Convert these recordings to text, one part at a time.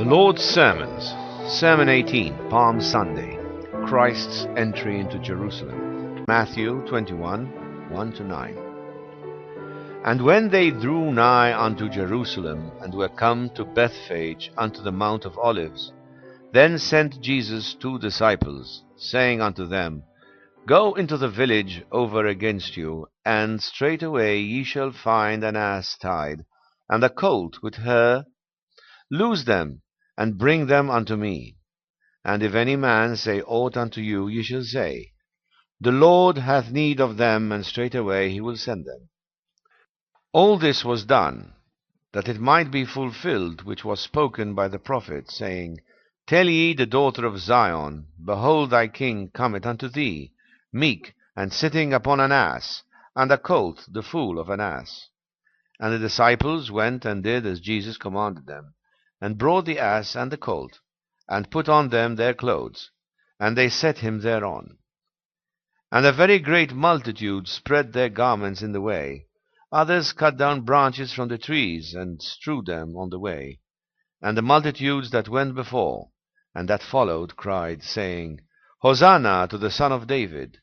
The Lord's Sermons, Sermon 18, Palm Sunday, Christ's Entry into Jerusalem, Matthew 21, 1-9. And when they drew nigh unto Jerusalem, and were come to Bethphage unto the Mount of Olives, then sent Jesus 2 disciples, saying unto them, Go into the village over against you, and straightway ye shall find an ass tied, and a colt with her. Loose them, and bring them unto me. And if any man say aught unto you, ye shall say, The Lord hath need of them, and straightway he will send them. All this was done, that it might be fulfilled which was spoken by the prophet, saying, Tell ye the daughter of Zion, Behold, thy king cometh unto thee, meek, and sitting upon an ass, and a colt the foal of an ass. And the disciples went and did as Jesus commanded them, and brought the ass and the colt, and put on them their clothes, and they set him thereon. And a very great multitude spread their garments in the way. Others cut down branches from the trees, and strewed them on the way. And the multitudes that went before, and that followed, cried, saying, Hosanna to the Son of David!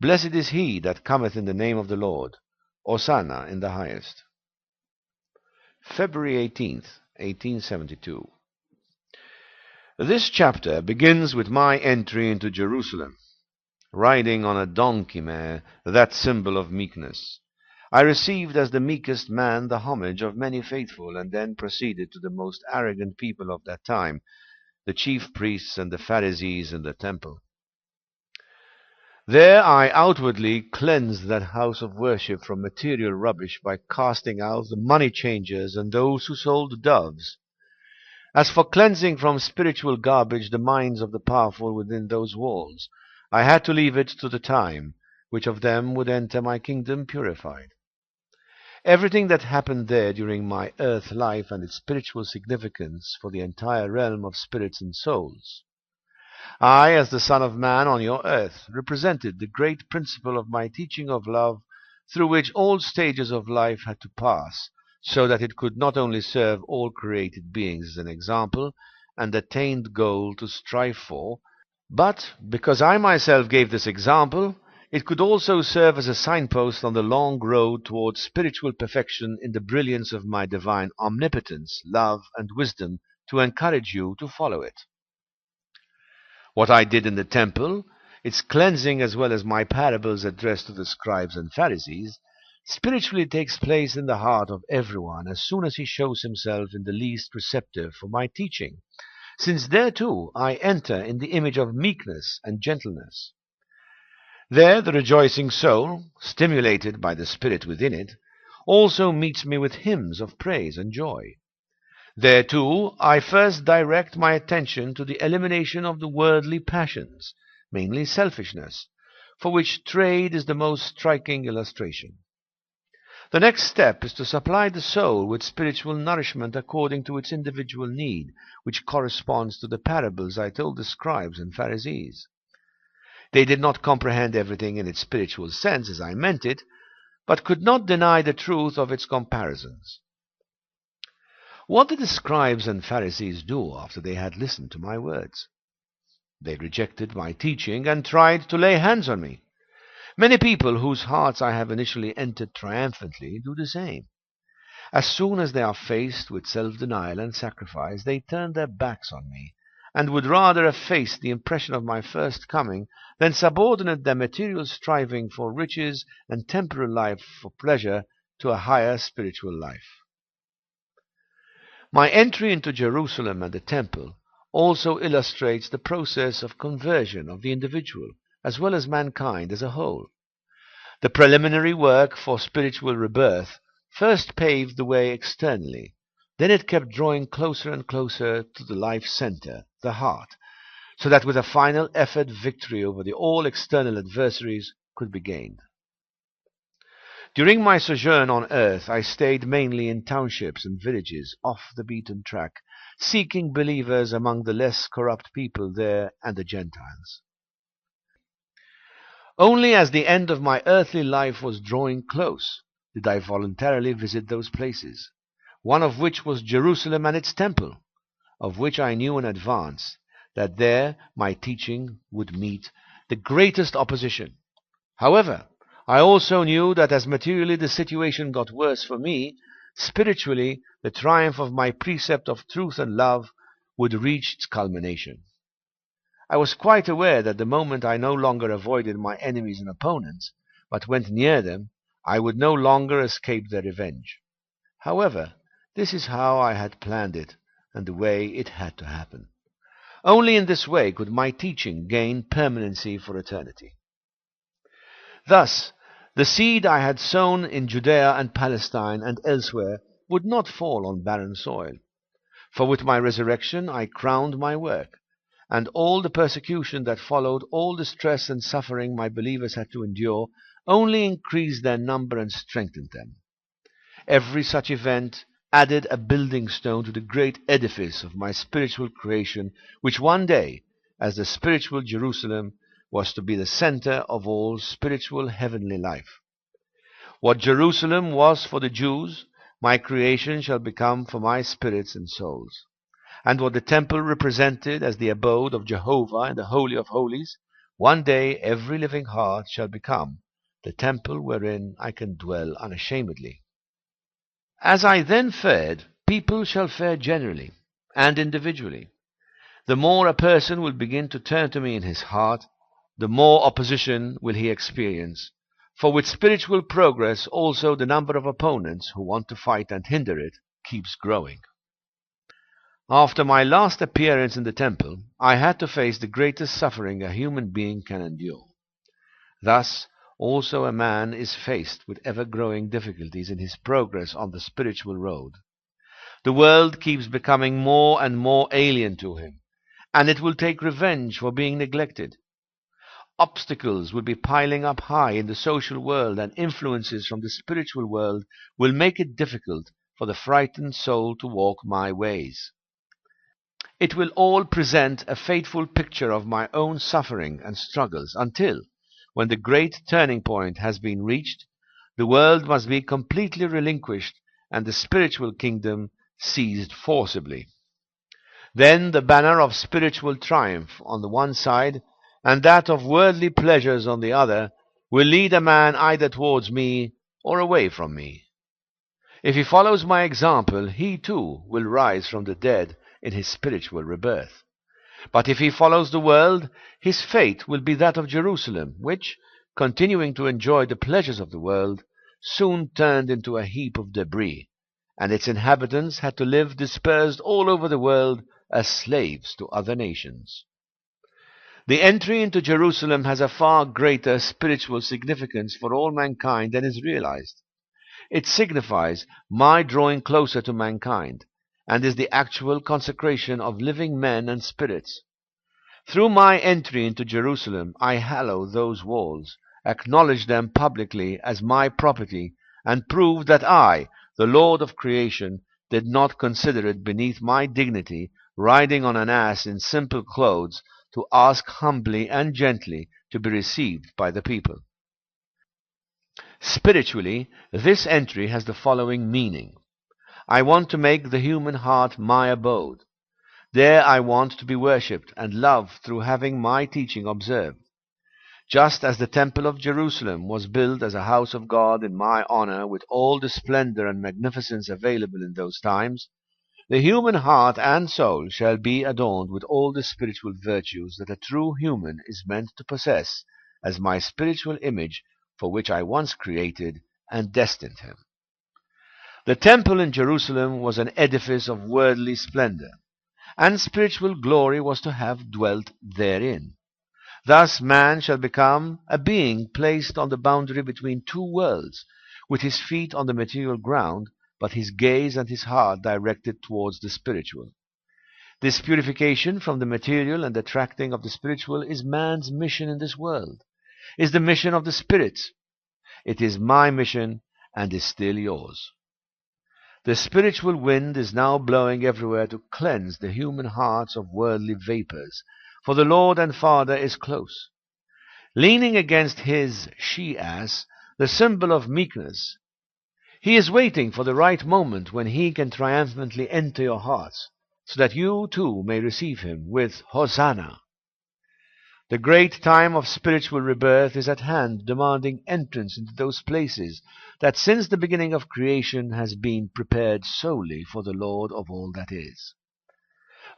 Blessed is he that cometh in the name of the Lord! Hosanna in the highest. February 18th, 1872. This chapter begins with my entry into Jerusalem, riding on a donkey mare, that symbol of meekness. I received as the meekest man the homage of many faithful, and then proceeded to the most arrogant people of that time, the chief priests and the Pharisees in the temple. There I outwardly cleansed that house of worship from material rubbish by casting out the money changers and those who sold doves. As for cleansing from spiritual garbage the minds of the powerful within those walls, I had to leave it to the time which of them would enter my kingdom purified. Everything that happened there during my earth life and its spiritual significance for the entire realm of spirits and souls. I, as the Son of Man on your earth, represented the great principle of my teaching of love, through which all stages of life had to pass, so that it could not only serve all created beings as an example and attained goal to strive for, but, because I myself gave this example, it could also serve as a signpost on the long road towards spiritual perfection in the brilliance of my divine omnipotence, love, and wisdom, to encourage you to follow it. What I did in the temple, its cleansing as well as my parables addressed to the scribes and Pharisees, spiritually takes place in the heart of everyone as soon as he shows himself in the least receptive for my teaching, since there too I enter in the image of meekness and gentleness. There the rejoicing soul, stimulated by the Spirit within it, also meets me with hymns of praise and joy. There too I first direct my attention to the elimination of the worldly passions, mainly selfishness, for which trade is the most striking illustration. The next step is to supply the soul with spiritual nourishment according to its individual need, which corresponds to the parables I told the scribes and Pharisees. They did not comprehend everything in its spiritual sense as I meant it, but could not deny the truth of its comparisons. What did the scribes and Pharisees do after they had listened to my words? They rejected my teaching and tried to lay hands on me. Many people whose hearts I have initially entered triumphantly do the same. As soon as they are faced with self-denial and sacrifice, they turn their backs on me, and would rather efface the impression of my first coming than subordinate their material striving for riches and temporal life for pleasure to a higher spiritual life. My entry into Jerusalem and the temple also illustrates the process of conversion of the individual, as well as mankind as a whole. The preliminary work for spiritual rebirth first paved the way externally, then it kept drawing closer and closer to the life center, the heart, so that with a final effort victory over the all external adversaries could be gained. During my sojourn on earth, I stayed mainly in townships and villages off the beaten track, seeking believers among the less corrupt people there and the Gentiles. Only as the end of my earthly life was drawing close did I voluntarily visit those places, one of which was Jerusalem and its temple. of which I knew in advance that there my teaching would meet the greatest opposition. However, I also knew that as materially the situation got worse for me, spiritually the triumph of my precept of truth and love would reach its culmination. I was quite aware that the moment I no longer avoided my enemies and opponents, but went near them, I would no longer escape their revenge. However, this is how I had planned it, and the way it had to happen. Only in this way could my teaching gain permanency for eternity. Thus, the seed I had sown in Judea and Palestine and elsewhere would not fall on barren soil. For with my resurrection I crowned my work, and all the persecution that followed, all the stress and suffering my believers had to endure, only increased their number and strengthened them. Every such event added a building stone to the great edifice of my spiritual creation, which one day, as the spiritual Jerusalem, was to be the center of all spiritual heavenly life. What Jerusalem was for the Jews, my creation shall become for my spirits and souls. And what the temple represented as the abode of Jehovah in the Holy of Holies, one day every living heart shall become the temple wherein I can dwell unashamedly. As I then fared, people shall fare generally and individually. The more a person will begin to turn to me in his heart, the more opposition will he experience. For with spiritual progress also the number of opponents who want to fight and hinder it keeps growing. After my last appearance in the temple, I had to face the greatest suffering a human being can endure. Thus also a man is faced with ever-growing difficulties in his progress on the spiritual road. The world keeps becoming more and more alien to him, and it will take revenge for being neglected. Obstacles will be piling up high in the social world, and influences from the spiritual world will make it difficult for the frightened soul to walk my ways. It will all present a fateful picture of my own suffering and struggles until, when the great turning point has been reached, the world must be completely relinquished and the spiritual kingdom seized forcibly. Then the banner of spiritual triumph on the one side and that of worldly pleasures on the other will lead a man either towards me or away from me. If he follows my example, he too will rise from the dead in his spiritual rebirth. But if he follows the world, his fate will be that of Jerusalem, which, continuing to enjoy the pleasures of the world, soon turned into a heap of debris, and its inhabitants had to live dispersed all over the world as slaves to other nations. The entry into Jerusalem has a far greater spiritual significance for all mankind than is realized. It signifies my drawing closer to mankind, and is the actual consecration of living men and spirits. Through my entry into Jerusalem, I hallow those walls, acknowledge them publicly as my property, and prove that I, the Lord of creation, did not consider it beneath my dignity, riding on an ass in simple clothes, to ask humbly and gently to be received by the people. Spiritually, this entry has the following meaning. I want to make the human heart my abode. There I want to be worshipped and loved through having my teaching observed. Just as the temple of Jerusalem was built as a house of God in my honor with all the splendor and magnificence available in those times, the human heart and soul shall be adorned with all the spiritual virtues that a true human is meant to possess as my spiritual image for which I once created and destined him. The temple in Jerusalem was an edifice of worldly splendor, and spiritual glory was to have dwelt therein. Thus man shall become a being placed on the boundary between two worlds, with his feet on the material ground, but his gaze and his heart directed towards the spiritual. This purification from the material and attracting of the spiritual is man's mission in this world, is the mission of the spirits. It is my mission and is still yours. The spiritual wind is now blowing everywhere to cleanse the human hearts of worldly vapors, for the Lord and Father is close. Leaning against his she-ass, the symbol of meekness, he is waiting for the right moment when he can triumphantly enter your hearts. so that you too may receive him with Hosanna. The great time of spiritual rebirth is at hand, demanding entrance into those places that since the beginning of creation has been prepared solely for the Lord of all that is.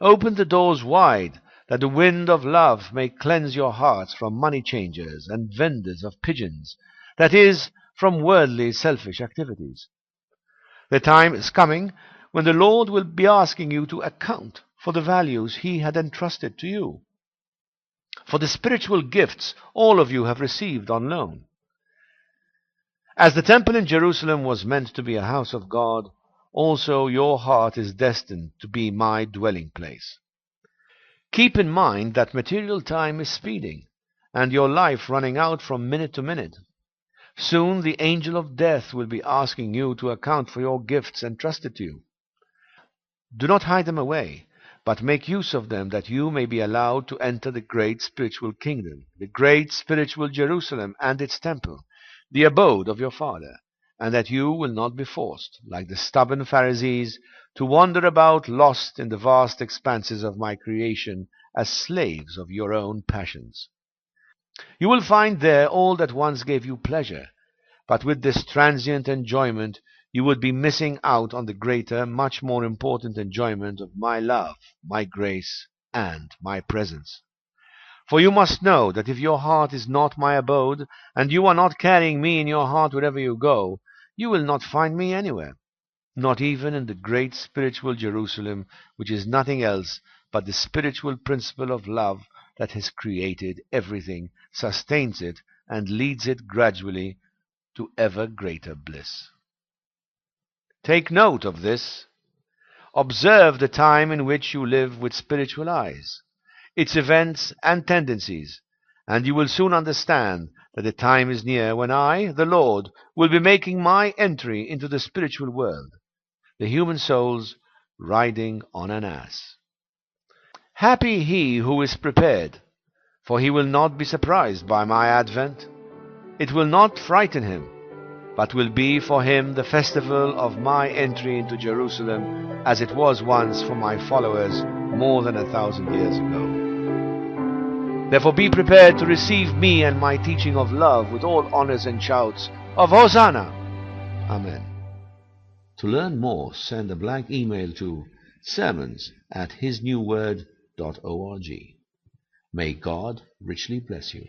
Open the doors wide, that the wind of love may cleanse your hearts from money changers and vendors of pigeons, that is, from worldly selfish activities. The time is coming when the Lord will be asking you to account for the values he had entrusted to you, for the spiritual gifts all of you have received on loan. As the temple in Jerusalem was meant to be a house of God, also your heart is destined to be my dwelling place. Keep in mind that material time is speeding, and your life running out from minute to minute. Soon the angel of death will be asking you to account for your gifts entrusted to you. Do not hide them away, but make use of them that you may be allowed to enter the great spiritual kingdom, the great spiritual Jerusalem and its temple, the abode of your Father, and that you will not be forced, like the stubborn Pharisees, to wander about lost in the vast expanses of my creation as slaves of your own passions. You will find there all that once gave you pleasure, but with this transient enjoyment you would be missing out on the greater, much more important enjoyment of my love, my grace, and my presence. For you must know that if your heart is not my abode, and you are not carrying me in your heart wherever you go, you will not find me anywhere, not even in the great spiritual Jerusalem, which is nothing else but the spiritual principle of love that has created everything, sustains it, and leads it gradually to ever greater bliss. Take note of this. Observe the time in which you live with spiritual eyes, its events and tendencies, and you will soon understand that the time is near when I, the Lord, will be making my entry into the spiritual world, the human souls riding on an ass. Happy he who is prepared, for he will not be surprised by my advent. It will not frighten him, but will be for him the festival of my entry into Jerusalem, as it was once for my followers more than 1,000 years ago. Therefore be prepared to receive me and my teaching of love with all honors and shouts of Hosanna. Amen. To learn more, send a blank email to sermons@hisnewword.org. May God richly bless you.